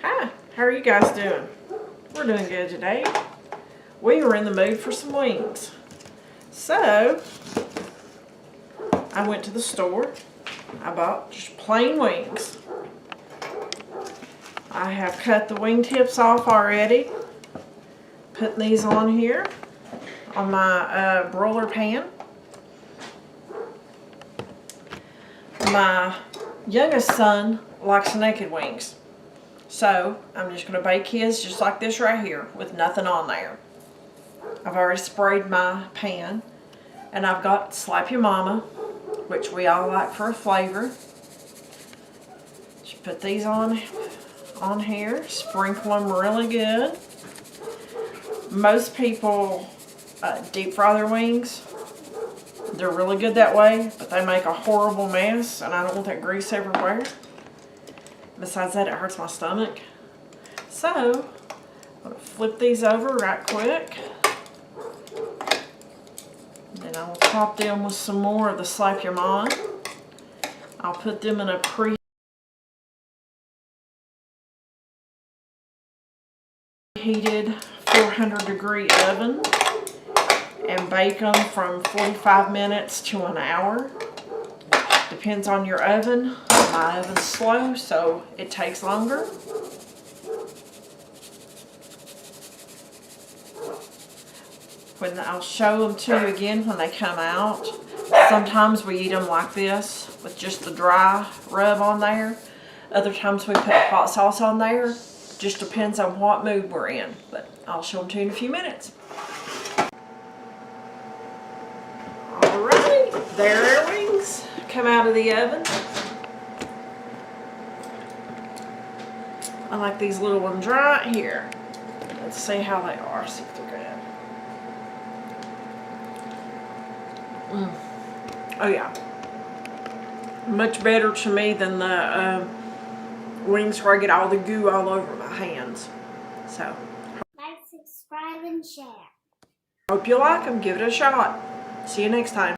Hi, how are you guys doing? We're doing good today. We were in the mood for some wings. So, I went to the store. I bought just plain wings. I have cut the wing tips off already. Putting these on here on my broiler pan. My youngest son likes naked wings. So, I'm just going to bake his just like this right here with nothing on there. I've already sprayed my pan. And I've got Slap Your Mama, which we all like for a flavor. Just put these on here. Sprinkle them really good. Most people deep fry their wings. They're really good that way, but they make a horrible mess, and I don't want that grease everywhere. Besides that, it hurts my stomach. So, I'm going to flip these over right quick. Then I will top them with some more of the Slap Your Mama. I'll put them in a preheated 400-degree oven and bake them from 45 minutes to an hour. Depends on your oven. My oven's slow, so it takes longer. I'll show them to you again when they come out. Sometimes we eat them like this with just the dry rub on there. Other times we put hot sauce on there. Just depends on what mood we're in. But I'll show them to you in a few minutes. Alright, there are wings. Come out of the oven. I like these little ones right here. Let's see how they are. See if they're good. Oh yeah, much better to me than the wings where I get all the goo all over my hands. So, like, subscribe, and share. Hope you like them. Give it a shot. See you next time.